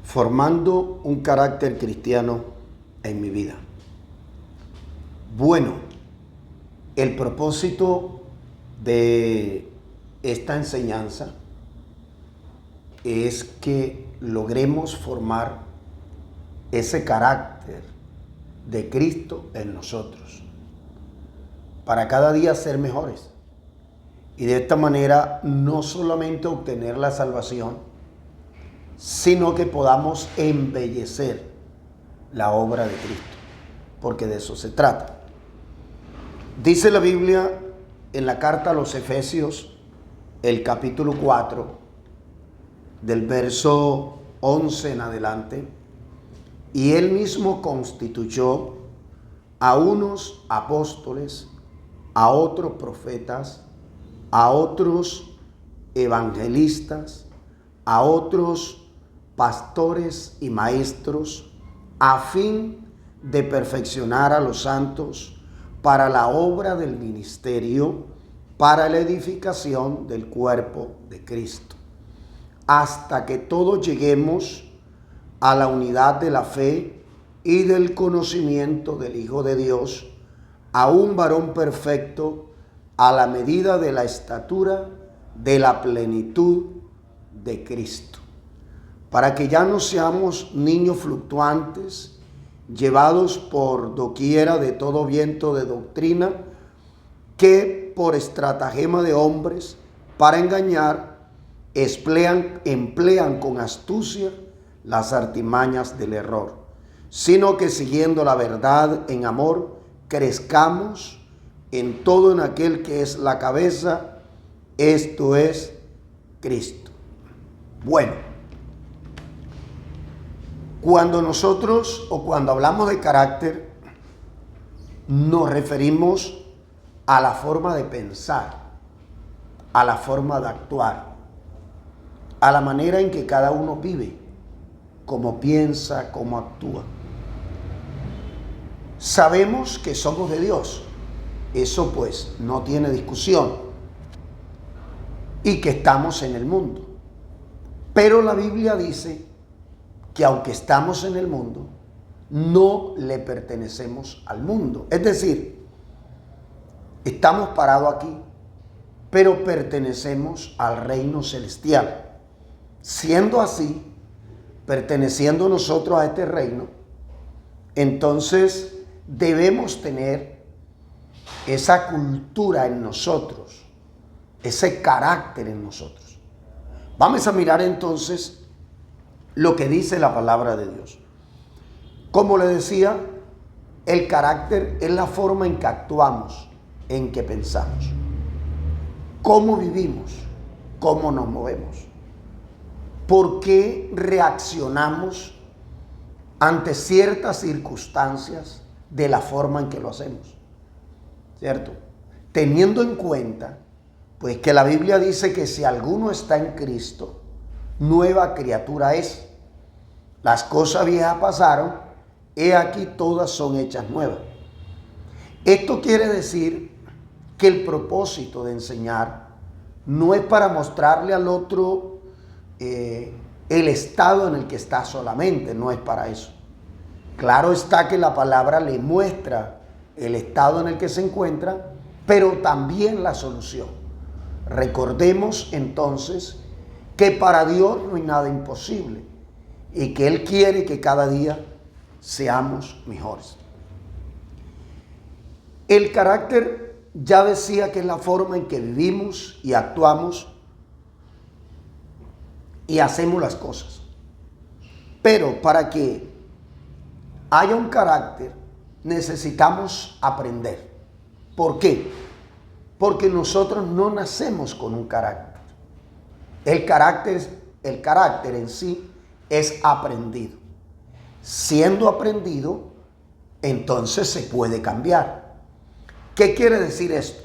Formando un carácter cristiano en mi vida. Bueno, el propósito de esta enseñanza es que logremos formar ese carácter de Cristo en nosotros, para cada día ser mejores. Y de esta manera no solamente obtener la salvación, sino que podamos embellecer la obra de Cristo, porque de eso se trata. Dice la Biblia en la carta a los Efesios, el capítulo 4, del verso 11 en adelante, y él mismo constituyó a unos apóstoles, a otros profetas, a otros evangelistas, a otros pastores y maestros, a fin de perfeccionar a los santos para la obra del ministerio, para la edificación del cuerpo de Cristo, hasta que todos lleguemos a la unidad de la fe y del conocimiento del Hijo de Dios, a un varón perfecto, a la medida de la estatura de la plenitud de Cristo, para que ya no seamos niños fluctuantes, llevados por doquiera de todo viento de doctrina, que por estratagema de hombres, para engañar, emplean con astucia las artimañas del error, sino que siguiendo la verdad en amor, crezcamos en todo en aquel que es la cabeza, esto es Cristo. Bueno, cuando nosotros o cuando hablamos de carácter, nos referimos a la forma de pensar, a la forma de actuar, a la manera en que cada uno vive, cómo piensa, cómo actúa. Sabemos que somos de Dios, eso pues no tiene discusión, y que estamos en el mundo. Pero la Biblia dice que aunque estamos en el mundo, no le pertenecemos al mundo. Es decir, estamos parados aquí, pero pertenecemos al reino celestial. Siendo así, perteneciendo nosotros a este reino, entonces debemos tener esa cultura en nosotros, ese carácter en nosotros. Vamos a mirar entonces lo que dice la palabra de Dios. Como le decía, el carácter es la forma en que actuamos, en que pensamos, cómo vivimos, cómo nos movemos, por qué reaccionamos ante ciertas circunstancias de la forma en que lo hacemos, ¿cierto? Teniendo en cuenta, pues, que la Biblia dice que si alguno está en Cristo, nueva criatura es. Las cosas viejas pasaron, he aquí todas son hechas nuevas. Esto quiere decir que el propósito de enseñar no es para mostrarle al otro el estado en el que está solamente, no es para eso. Claro está que la palabra le muestra el estado en el que se encuentra, pero también la solución. Recordemos entonces que para Dios no hay nada imposible y que Él quiere que cada día seamos mejores. El carácter, ya decía, que es la forma en que vivimos y actuamos y hacemos las cosas. Pero para que haya un carácter necesitamos aprender. ¿Por qué? Porque nosotros no nacemos con un carácter. El carácter en sí es aprendido. Siendo aprendido, entonces se puede cambiar. ¿Qué quiere decir esto?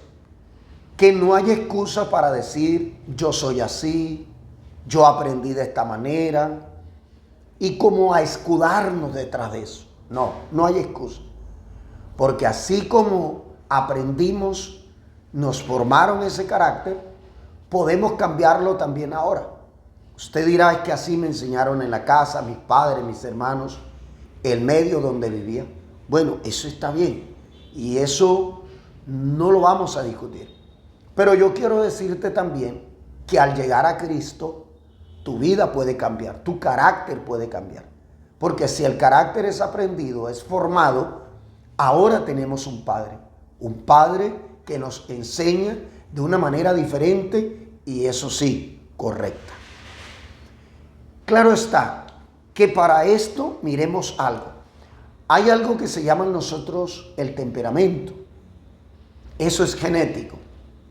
Que no hay excusa para decir yo soy así, yo aprendí de esta manera, y como a escudarnos detrás de eso. No, no hay excusa. Porque así como aprendimos, nos formaron ese carácter, podemos cambiarlo también ahora. Usted dirá, es que así me enseñaron en la casa, mis padres, mis hermanos, el medio donde vivía. Bueno, eso está bien y eso no lo vamos a discutir. Pero yo quiero decirte también que al llegar a Cristo, tu vida puede cambiar, tu carácter puede cambiar. Porque si el carácter es aprendido, es formado, ahora tenemos un Padre que nos enseña de una manera diferente y eso sí, correcta. Claro está que para esto miremos algo. Hay algo que se llama en nosotros el temperamento. Eso es genético,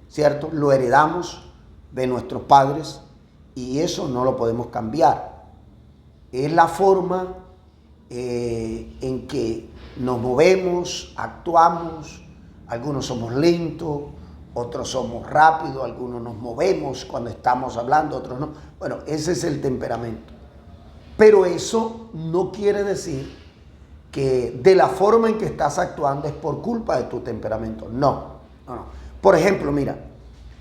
¿cierto? Lo heredamos de nuestros padres y eso no lo podemos cambiar. Es la forma en que nos movemos, actuamos. Algunos somos lentos, otros somos rápidos, algunos nos movemos cuando estamos hablando, otros no. Bueno, ese es el temperamento. Pero eso no quiere decir que de la forma en que estás actuando es por culpa de tu temperamento. No. Por ejemplo, mira,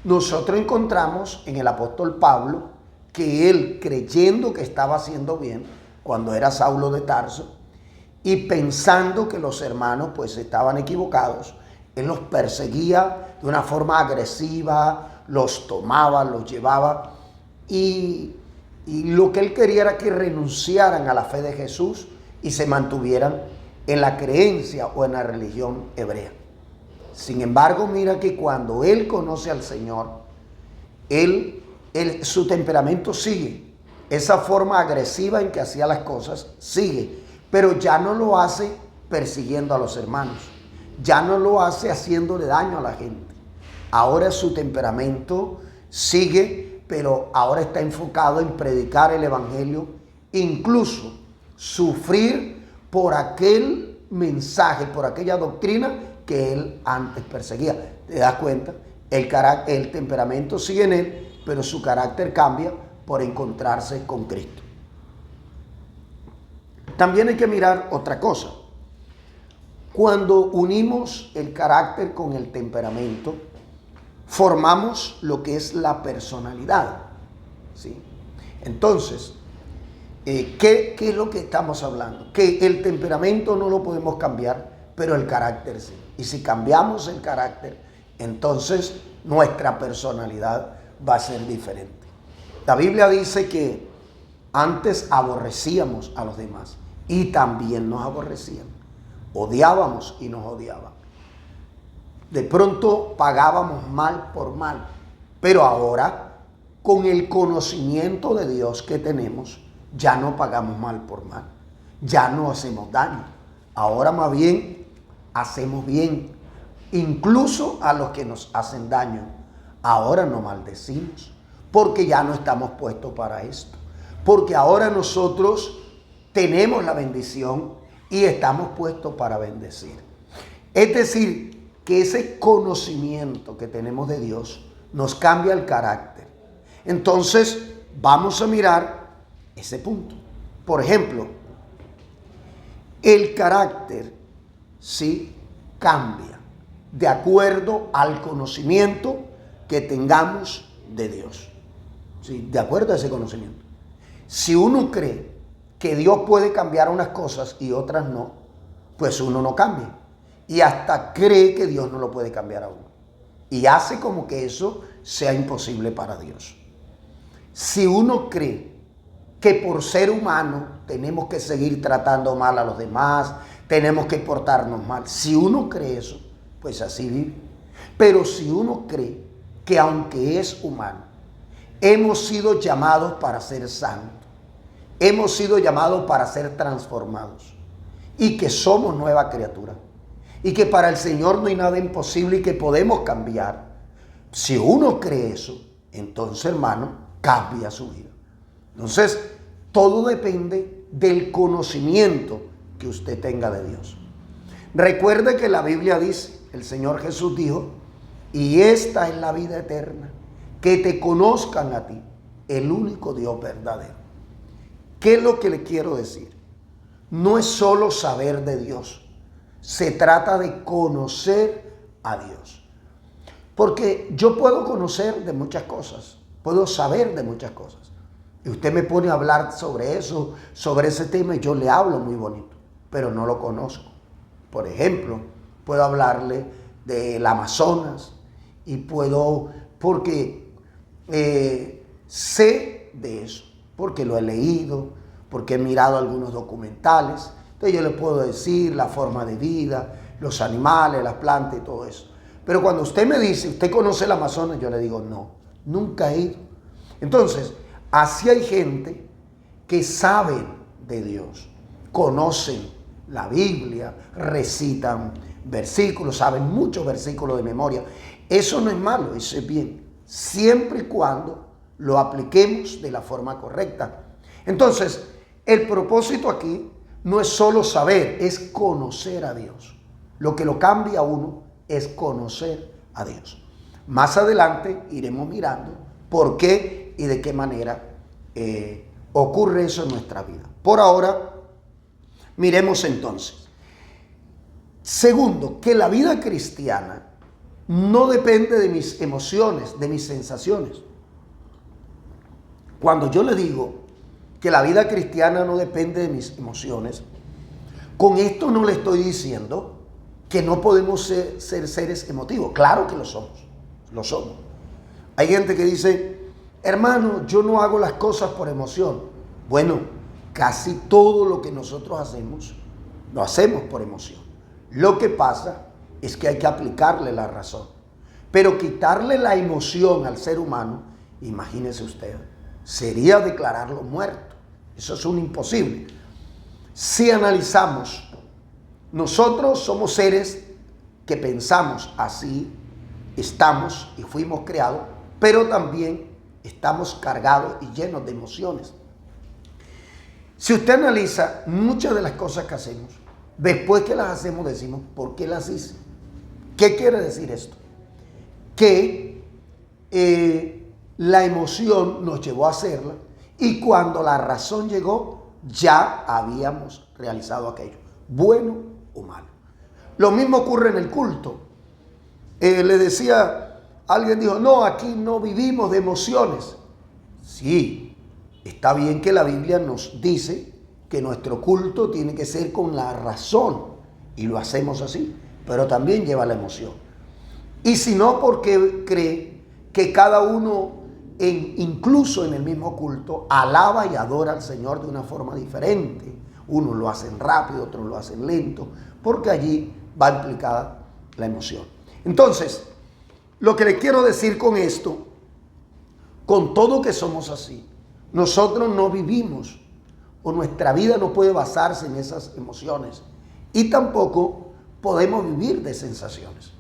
nosotros encontramos en el apóstol Pablo que él, creyendo que estaba haciendo bien cuando era Saulo de Tarso y pensando que los hermanos pues estaban equivocados, él los perseguía de una forma agresiva, los tomaba, los llevaba y lo que él quería era que renunciaran a la fe de Jesús y se mantuvieran en la creencia o en la religión hebrea. Sin embargo, mira que cuando él conoce al Señor, su temperamento sigue. Esa forma agresiva en que hacía las cosas sigue, pero ya no lo hace persiguiendo a los hermanos. Ya no lo hace haciéndole daño a la gente. Ahora su temperamento sigue, pero ahora está enfocado en predicar el evangelio, incluso sufrir por aquel mensaje, por aquella doctrina que él antes perseguía. ¿Te das cuenta? El temperamento sigue en él, pero su carácter cambia por encontrarse con Cristo. También hay que mirar otra cosa. Cuando unimos el carácter con el temperamento, formamos lo que es la personalidad, ¿sí? Entonces, ¿qué es lo que estamos hablando? Que el temperamento no lo podemos cambiar, pero el carácter sí. Y si cambiamos el carácter, entonces nuestra personalidad va a ser diferente. La Biblia dice que antes aborrecíamos a los demás y también nos aborrecían. Odiábamos y nos odiaban. De pronto pagábamos mal por mal, pero ahora con el conocimiento de Dios que tenemos, ya no pagamos mal por mal, ya no hacemos daño. Ahora más bien hacemos bien, incluso a los que nos hacen daño. Ahora no maldecimos, porque ya no estamos puestos para esto, porque ahora nosotros tenemos la bendición y estamos puestos para bendecir. Es decir, que ese conocimiento que tenemos de Dios nos cambia el carácter. Entonces, vamos a mirar ese punto. Por ejemplo, el carácter sí cambia de acuerdo al conocimiento que tengamos de Dios. ¿Sí? De acuerdo a ese conocimiento. Si uno cree que Dios puede cambiar unas cosas y otras no, pues uno no cambia. Y hasta cree que Dios no lo puede cambiar a uno. Y hace como que eso sea imposible para Dios. Si uno cree que por ser humano tenemos que seguir tratando mal a los demás, tenemos que portarnos mal, si uno cree eso, pues así vive. Pero si uno cree que aunque es humano, hemos sido llamados para ser santos, hemos sido llamados para ser transformados y que somos nueva criatura y que para el Señor no hay nada imposible y que podemos cambiar. Si uno cree eso, entonces, hermano, cambia su vida. Entonces, todo depende del conocimiento que usted tenga de Dios. Recuerde que la Biblia dice, el Señor Jesús dijo, y esta es la vida eterna, que te conozcan a ti, el único Dios verdadero. ¿Qué es lo que le quiero decir? No es solo saber de Dios, se trata de conocer a Dios. Porque yo puedo conocer de muchas cosas, puedo saber de muchas cosas, Y usted me pone a hablar sobre eso, sobre ese tema, y yo le hablo muy bonito, pero no lo conozco. Por ejemplo, puedo hablarle del Amazonas y porque sé de eso, porque lo he leído, porque he mirado algunos documentales. Entonces yo le puedo decir la forma de vida, los animales, las plantas y todo eso. Pero cuando usted me dice, ¿usted conoce el Amazonas? Yo le digo, no, nunca he ido. Entonces, así hay gente que saben de Dios, conocen la Biblia, recitan versículos, saben muchos versículos de memoria. Eso no es malo, eso es bien, siempre y cuando lo apliquemos de la forma correcta. Entonces, el propósito aquí no es solo saber, es conocer a Dios. Lo que lo cambia a uno es conocer a Dios. Más adelante iremos mirando por qué y de qué manera ocurre eso en nuestra vida. Por ahora, miremos entonces. Segundo, que la vida cristiana no depende de mis emociones, de mis sensaciones. Cuando yo le digo que la vida cristiana no depende de mis emociones, con esto no le estoy diciendo que no podemos ser seres emotivos. Claro que lo somos, lo somos. Hay gente que dice, hermano, yo no hago las cosas por emoción. Bueno, casi todo lo que nosotros hacemos, lo hacemos por emoción. Lo que pasa es que hay que aplicarle la razón. Pero quitarle la emoción al ser humano, imagínese usted, sería declararlo muerto. Eso es un imposible. Si analizamos, nosotros somos seres que pensamos, así estamos y fuimos creados, pero también estamos cargados y llenos de emociones. Si usted analiza muchas de las cosas que hacemos, después que las hacemos decimos, ¿por qué las hice? ¿Qué quiere decir esto? Que la emoción nos llevó a hacerla y cuando la razón llegó, ya habíamos realizado aquello, bueno o malo. Lo mismo ocurre en el culto. Le decía, alguien dijo, no, aquí no vivimos de emociones. Sí, está bien que la Biblia nos dice que nuestro culto tiene que ser con la razón y lo hacemos así, pero también lleva la emoción. Y si no, porque cree que cada uno, incluso en el mismo culto, alaba y adora al Señor de una forma diferente. Unos lo hacen rápido, otros lo hacen lento, porque allí va implicada la emoción. Entonces, lo que le quiero decir con esto, con todo que somos así, nosotros no vivimos, o nuestra vida no puede basarse en esas emociones, y tampoco podemos vivir de sensaciones.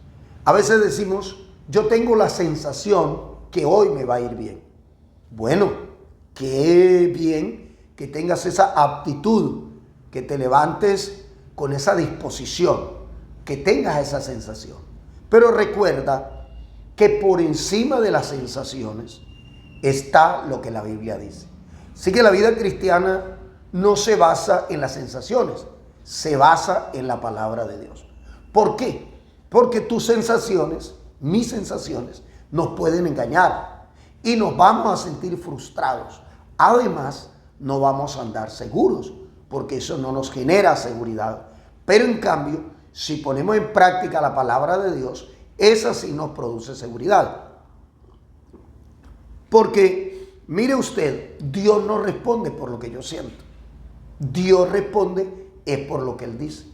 A veces decimos, yo tengo la sensación que hoy me va a ir bien. Bueno, qué bien que tengas esa aptitud, que te levantes con esa disposición, que tengas esa sensación. Pero recuerda que por encima de las sensaciones está lo que la Biblia dice. Así que la vida cristiana no se basa en las sensaciones, se basa en la palabra de Dios. ¿Por qué? Porque tus sensaciones, mis sensaciones, nos pueden engañar y nos vamos a sentir frustrados. Además, no vamos a andar seguros, porque eso no nos genera seguridad. Pero en cambio, si ponemos en práctica la palabra de Dios, esa sí nos produce seguridad. Porque, mire usted, Dios no responde por lo que yo siento. Dios responde es por lo que Él dice.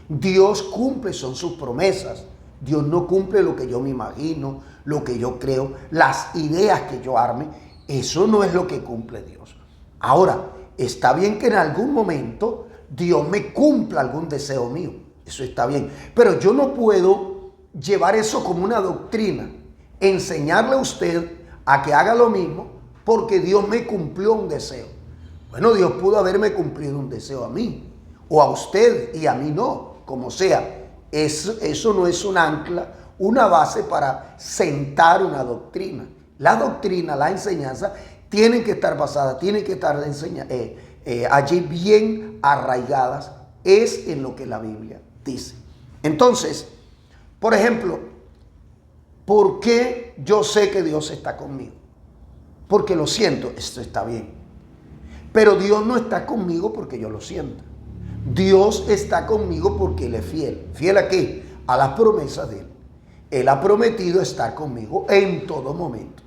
Dios cumple, son sus promesas. Dios no cumple lo que yo me imagino, lo que yo creo, las ideas que yo arme. Eso no es lo que cumple Dios. Ahora, está bien que en algún momento Dios me cumpla algún deseo mío. Eso está bien. Pero yo no puedo llevar eso como una doctrina, enseñarle a usted a que haga lo mismo porque Dios me cumplió un deseo. Bueno, Dios pudo haberme cumplido un deseo a mí, o a usted y a mí no, como sea. Eso no es un ancla, una base para sentar una doctrina. La doctrina, la enseñanza, tienen que estar basadas, tienen que estar allí bien arraigadas, es en lo que la Biblia dice. Entonces, por ejemplo, ¿por qué yo sé que Dios está conmigo? Porque lo siento, esto está bien. Pero Dios no está conmigo porque yo lo sienta. Dios está conmigo porque Él es fiel. ¿Fiel a qué? A las promesas de Él. Él ha prometido estar conmigo en todo momento,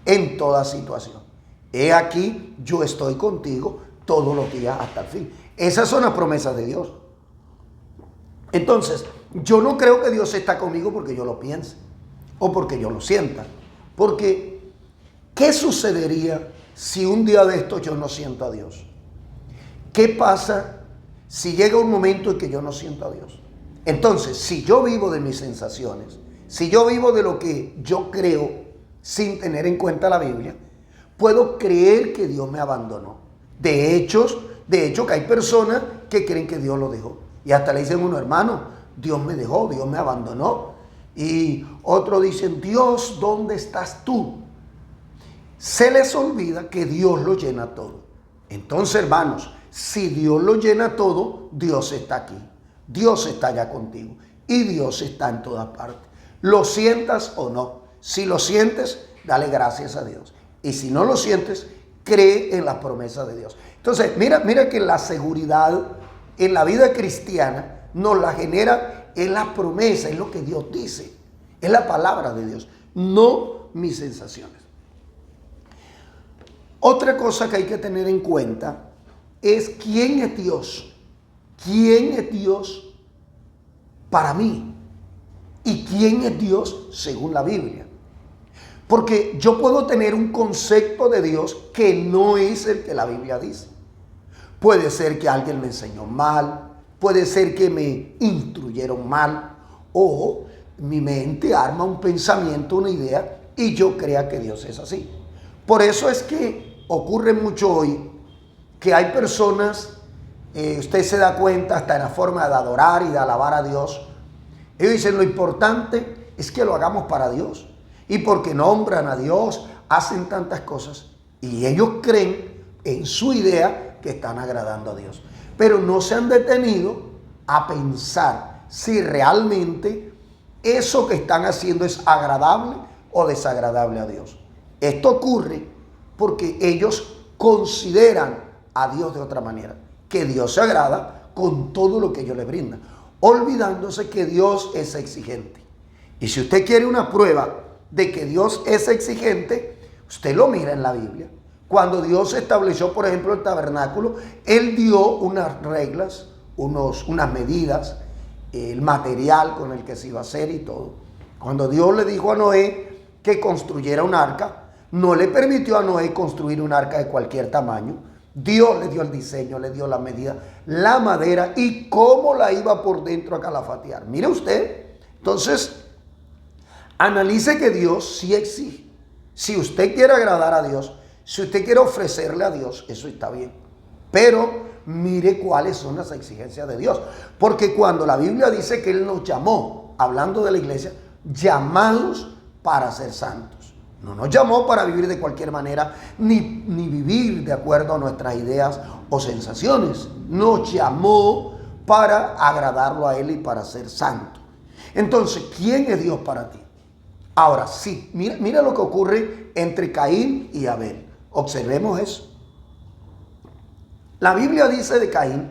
en toda situación. He aquí, yo estoy contigo todos los días hasta el fin. Esas son las promesas de Dios. Entonces, yo no creo que Dios está conmigo porque yo lo piense o porque yo lo sienta. Porque, ¿qué sucedería si un día de estos yo no siento a Dios? ¿Qué pasa si llega un momento en que yo no siento a Dios? Entonces, si yo vivo de mis sensaciones, si yo vivo de lo que yo creo sin tener en cuenta la Biblia, puedo creer que Dios me abandonó. De hecho que hay personas que creen que Dios lo dejó. Y hasta le dicen uno, hermano, Dios me dejó, Dios me abandonó. Y otros dicen, Dios, ¿dónde estás tú? Se les olvida que Dios lo llena todo. Entonces, hermanos, si Dios lo llena todo, Dios está aquí. Dios está allá contigo. Y Dios está en todas partes. Lo sientas o no. Si lo sientes, dale gracias a Dios. Y si no lo sientes, cree en las promesas de Dios. Entonces, mira que la seguridad en la vida cristiana nos la genera en la promesa, es lo que Dios dice. Es la palabra de Dios, no mis sensaciones. Otra cosa que hay que tener en cuenta es quién es Dios. ¿Quién es Dios para mí? ¿Y quién es Dios según la Biblia? Porque yo puedo tener un concepto de Dios que no es el que la Biblia dice. Puede ser que alguien me enseñó mal, puede ser que me instruyeron mal, o mi mente arma un pensamiento, una idea, y yo crea que Dios es así. Por eso es que ocurre mucho hoy que hay personas, usted se da cuenta hasta en la forma de adorar y de alabar a Dios. Ellos dicen, lo importante es que lo hagamos para Dios. Y porque nombran a Dios, hacen tantas cosas. Y ellos creen en su idea que están agradando a Dios. Pero no se han detenido a pensar si realmente eso que están haciendo es agradable o desagradable a Dios. Esto ocurre porque ellos consideran a Dios de otra manera. Que Dios se agrada con todo lo que ellos le brindan, olvidándose que Dios es exigente. Y si usted quiere una prueba de que Dios es exigente, usted lo mira en la Biblia. Cuando Dios estableció, por ejemplo, el tabernáculo, Él dio unas reglas, unas medidas, el material con el que se iba a hacer y todo. Cuando Dios le dijo a Noé que construyera un arca, no le permitió a Noé construir un arca de cualquier tamaño. Dios le dio el diseño, le dio la medida, la madera y cómo la iba por dentro a calafatear. Mire usted, entonces, analice que Dios sí exige. Si usted quiere agradar a Dios, si usted quiere ofrecerle a Dios, eso está bien. Pero mire cuáles son las exigencias de Dios. Porque cuando la Biblia dice que Él nos llamó, hablando de la iglesia, llamados para ser santos. No nos llamó para vivir de cualquier manera, ni vivir de acuerdo a nuestras ideas o sensaciones. Nos llamó para agradarlo a Él y para ser santo. Entonces, ¿quién es Dios para ti? Ahora sí, mira lo que ocurre entre Caín y Abel. Observemos eso. La Biblia dice de Caín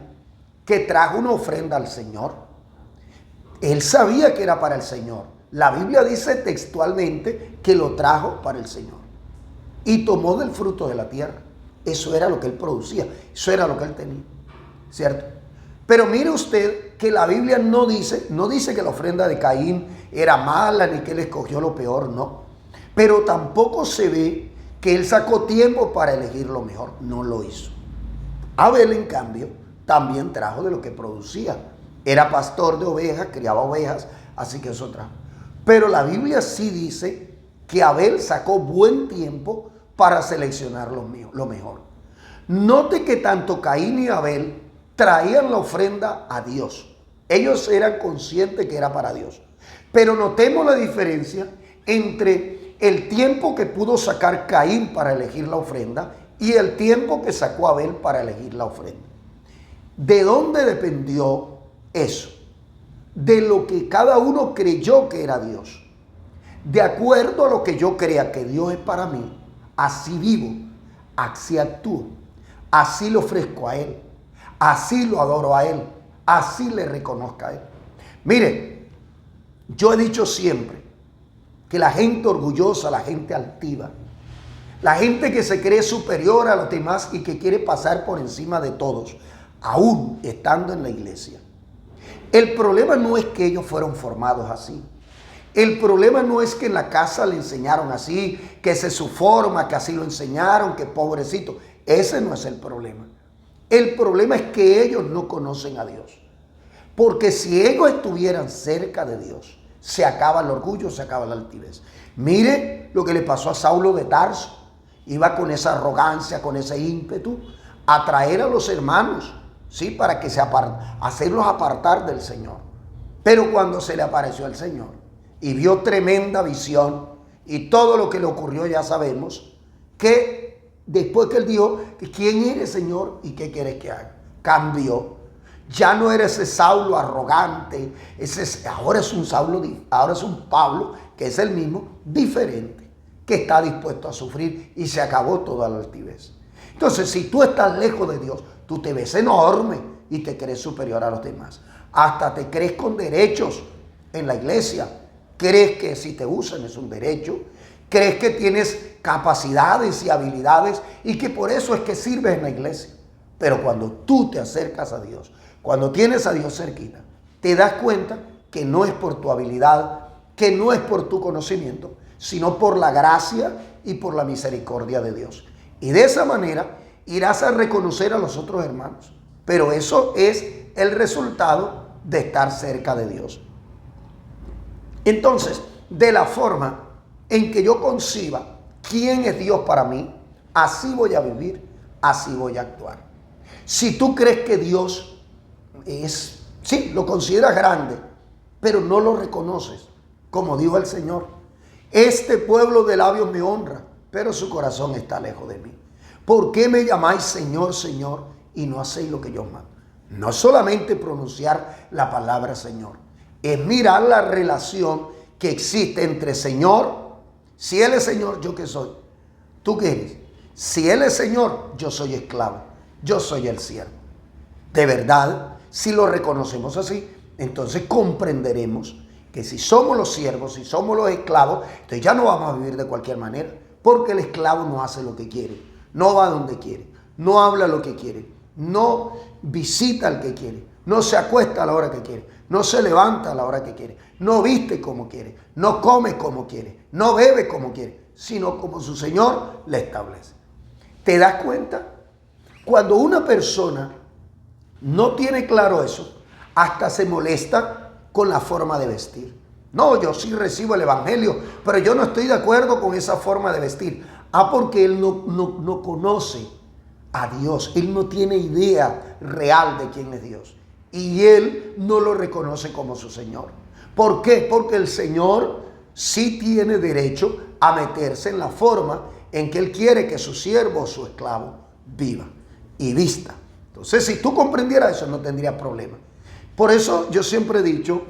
que trajo una ofrenda al Señor. Él sabía que era para el Señor. La Biblia dice textualmente que lo trajo para el Señor. Y tomó del fruto de la tierra. Eso era lo que él producía. Eso era lo que él tenía. ¿Cierto? Pero mire usted que la Biblia no dice que la ofrenda de Caín era mala ni que él escogió lo peor, no. Pero tampoco se ve que él sacó tiempo para elegir lo mejor. No lo hizo. Abel, en cambio, también trajo de lo que producía. Era pastor de ovejas, criaba ovejas, así que eso trajo. Pero la Biblia sí dice que Abel sacó buen tiempo para seleccionar lo mejor. Note que tanto Caín y Abel traían la ofrenda a Dios. Ellos eran conscientes que era para Dios. Pero notemos la diferencia entre el tiempo que pudo sacar Caín para elegir la ofrenda y el tiempo que sacó Abel para elegir la ofrenda. ¿De dónde dependió eso? De lo que cada uno creyó que era Dios. De acuerdo a lo que yo crea que Dios es para mí, así vivo, así actúo. así le ofrezco a Él, así lo adoro a Él, así le reconozca a Él. Mire, yo he dicho siempre que la gente orgullosa, la gente altiva, la gente que se cree superior a los demás y que quiere pasar por encima de todos, aún estando en la iglesia, el problema no es que ellos fueron formados así. El problema no es que en la casa le enseñaron así, que esa es su forma, que así lo enseñaron, que pobrecito. Ese no es el problema. El problema es que ellos no conocen a Dios. Porque si ellos estuvieran cerca de Dios, se acaba el orgullo, se acaba la altivez. Mire lo que le pasó a Saulo de Tarso. Iba con esa arrogancia, con ese ímpetu, a traer a los hermanos, ¿sí? Para que hacerlos apartar del Señor. Pero cuando se le apareció el Señor y vio tremenda visión y todo lo que le ocurrió, ya sabemos, que después que él dijo, ¿quién eres, Señor? ¿Y qué quieres que haga? Cambió. Ya no era ese Saulo arrogante, ahora es un Saulo, ahora es un Pablo, que es el mismo, diferente, que está dispuesto a sufrir, y se acabó toda la altivez. Entonces, si tú estás lejos de Dios, tú te ves enorme y te crees superior a los demás. Hasta te crees con derechos en la iglesia. Crees que si te usan es un derecho. Crees que tienes capacidades y habilidades y que por eso es que sirves en la iglesia. Pero cuando tú te acercas a Dios, cuando tienes a Dios cerquita, te das cuenta que no es por tu habilidad, que no es por tu conocimiento, sino por la gracia y por la misericordia de Dios. Y de esa manera irás a reconocer a los otros hermanos. Pero eso es el resultado de estar cerca de Dios. Entonces, de la forma en que yo conciba quién es Dios para mí, así voy a vivir, así voy a actuar. Si tú crees que Dios es, sí, lo consideras grande, pero no lo reconoces, como dijo el Señor, este pueblo de labios me honra, pero su corazón está lejos de mí. ¿Por qué me llamáis Señor, Señor, y no hacéis lo que yo mando? No solamente pronunciar la palabra Señor, es mirar la relación que existe entre Señor. Si Él es Señor, ¿yo qué soy? ¿Tú qué eres? Si Él es Señor, yo soy esclavo, yo soy el siervo. De verdad, si lo reconocemos así, entonces comprenderemos que si somos los siervos, si somos los esclavos, entonces ya no vamos a vivir de cualquier manera, porque el esclavo no hace lo que quiere, no va donde quiere, no habla lo que quiere, no visita al que quiere, no se acuesta a la hora que quiere, no se levanta a la hora que quiere, no viste como quiere, no come como quiere, no bebe como quiere, sino como su Señor le establece. ¿Te das cuenta? Cuando una persona no tiene claro eso, hasta se molesta con la forma de vestir. No, yo sí recibo el evangelio, pero yo no estoy de acuerdo con esa forma de vestir. Porque él no conoce a Dios. Él no tiene idea real de quién es Dios. Y él no lo reconoce como su Señor. ¿Por qué? Porque el Señor sí tiene derecho a meterse en la forma en que Él quiere que su siervo o su esclavo viva y vista. Entonces, si tú comprendieras eso, no tendrías problema. Por eso yo siempre he dicho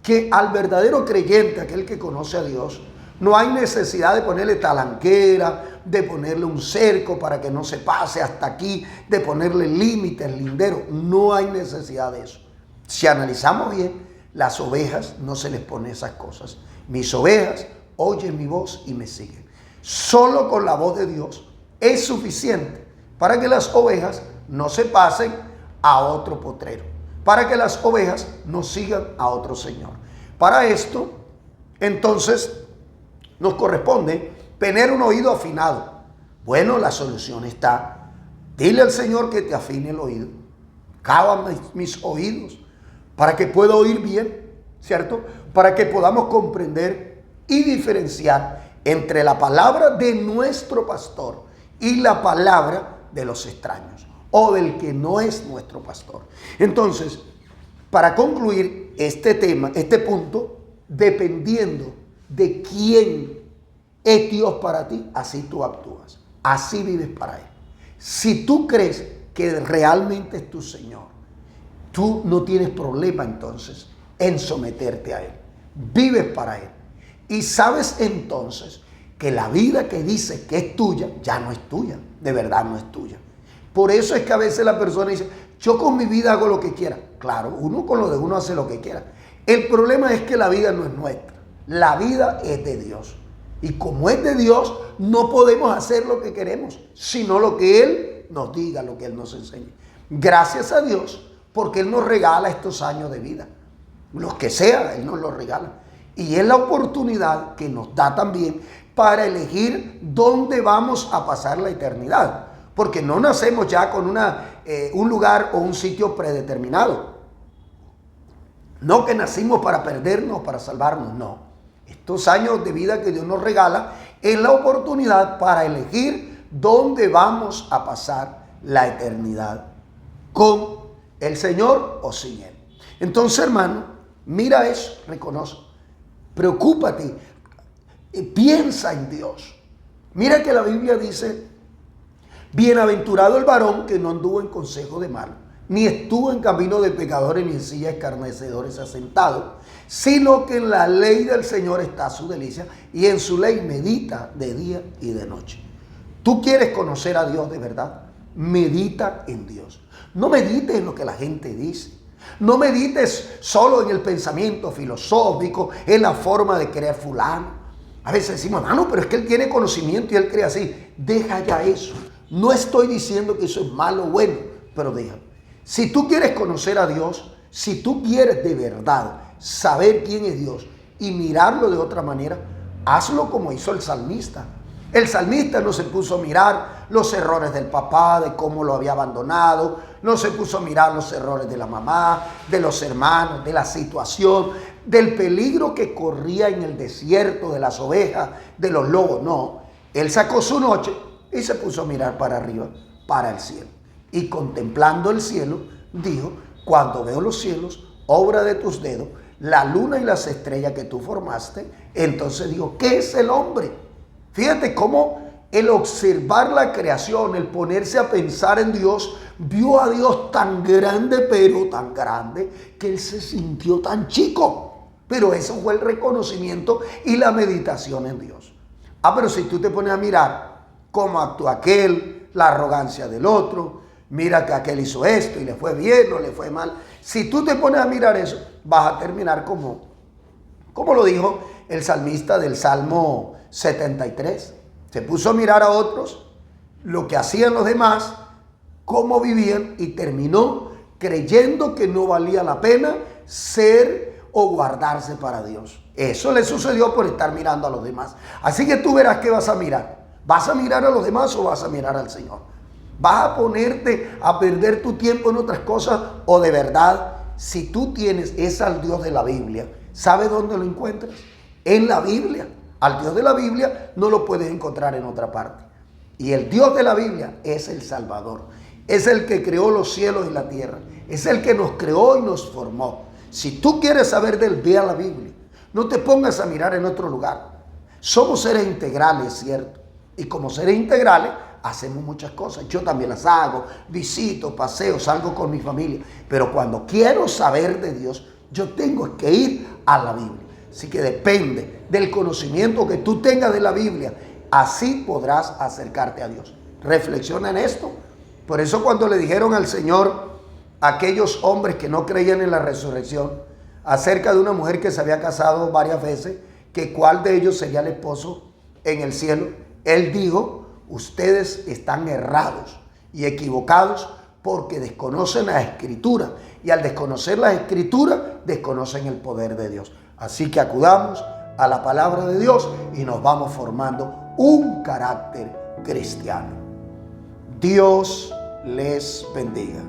que al verdadero creyente, aquel que conoce a Dios, no hay necesidad de ponerle talanquera, de ponerle un cerco para que no se pase hasta aquí, de ponerle límites, linderos. No hay necesidad de eso. Si analizamos bien, las ovejas no se les pone esas cosas. Mis ovejas oyen mi voz y me siguen. Solo con la voz de Dios es suficiente para que las ovejas no se pasen a otro potrero, para que las ovejas no sigan a otro señor. Para esto, entonces, nos corresponde tener un oído afinado. Bueno, la solución está. Dile al Señor que te afine el oído. Cava mis oídos para que pueda oír bien, ¿cierto? Para que podamos comprender y diferenciar entre la palabra de nuestro pastor y la palabra de los extraños o del que no es nuestro pastor. Entonces, para concluir este tema, este punto, dependiendo de quién es Dios para ti, así tú actúas, así vives para Él. Si tú crees que realmente es tu Señor, tú no tienes problema entonces en someterte a Él. Vives para Él. Y sabes entonces que la vida que dice que es tuya, ya no es tuya, de verdad no es tuya. Por eso es que a veces la persona dice, yo con mi vida hago lo que quiera. Claro, uno con lo de uno hace lo que quiera. El problema es que la vida no es nuestra. La vida es de Dios. Y como es de Dios, no podemos hacer lo que queremos, sino lo que Él nos diga, lo que Él nos enseñe. Gracias a Dios, porque Él nos regala estos años de vida. Los que sea, Él nos los regala. Y es la oportunidad que nos da también para elegir dónde vamos a pasar la eternidad. Porque no nacemos ya con un lugar o un sitio predeterminado. No que nacimos para perdernos, para salvarnos, no. Estos años de vida que Dios nos regala es la oportunidad para elegir dónde vamos a pasar la eternidad, con el Señor o sin Él. Entonces, hermano, mira eso, reconoce, preocúpate, piensa en Dios. Mira que la Biblia dice, bienaventurado el varón que no anduvo en consejo de malo, ni estuvo en camino de pecadores, ni en silla de escarnecedores asentado, sino que en la ley del Señor está su delicia, y en su ley medita de día y de noche. ¿Tú quieres conocer a Dios de verdad? Medita en Dios. No medites en lo que la gente dice. No medites solo en el pensamiento filosófico, en la forma de creer fulano. A veces decimos, no, pero es que él tiene conocimiento y él cree así. Deja ya eso. No estoy diciendo que eso es malo o bueno, pero déjalo. Si tú quieres conocer a Dios, si tú quieres de verdad saber quién es Dios y mirarlo de otra manera, hazlo como hizo el salmista. El salmista no se puso a mirar los errores del papá, de cómo lo había abandonado, no se puso a mirar los errores de la mamá, de los hermanos, de la situación, del peligro que corría en el desierto, de las ovejas, de los lobos. No, él sacó su noche y se puso a mirar para arriba, para el cielo. Y contemplando el cielo, dijo, cuando veo los cielos, obra de tus dedos, la luna y las estrellas que tú formaste, entonces digo, ¿qué es el hombre? Fíjate cómo el observar la creación, el ponerse a pensar en Dios, vio a Dios tan grande, pero tan grande, que él se sintió tan chico. Pero eso fue el reconocimiento y la meditación en Dios. Pero si tú te pones a mirar cómo actuó aquel, la arrogancia del otro, mira que aquel hizo esto y le fue bien o le fue mal. Si tú te pones a mirar eso, vas a terminar como lo dijo el salmista del Salmo 73. Se puso a mirar a otros, lo que hacían los demás, cómo vivían, y terminó creyendo que no valía la pena ser o guardarse para Dios. Eso le sucedió por estar mirando a los demás. Así que tú verás qué vas a mirar. ¿Vas a mirar a los demás o vas a mirar al Señor? ¿Vas a ponerte a perder tu tiempo en otras cosas o de verdad, si tú tienes al Dios de la Biblia, ¿sabes dónde lo encuentras? En la Biblia. Al Dios de la Biblia no lo puedes encontrar en otra parte. Y el Dios de la Biblia es el Salvador. Es el que creó los cielos y la tierra. Es el que nos creó y nos formó. Si tú quieres saber de él, ve a la Biblia. No te pongas a mirar en otro lugar. Somos seres integrales, ¿cierto? Y como seres integrales, hacemos muchas cosas. Yo también las hago. Visito, paseo, salgo con mi familia. Pero cuando quiero saber de Dios, yo tengo que ir a la Biblia. Así que depende del conocimiento que tú tengas de la Biblia. Así podrás acercarte a Dios. Reflexiona en esto. Por eso cuando le dijeron al Señor a aquellos hombres que no creían en la resurrección, acerca de una mujer que se había casado varias veces, que cuál de ellos sería el esposo en el cielo, Él dijo, ustedes están errados y equivocados porque desconocen la Escritura. Y al desconocer la Escritura, desconocen el poder de Dios. Así que acudamos a la palabra de Dios y nos vamos formando un carácter cristiano. Dios les bendiga.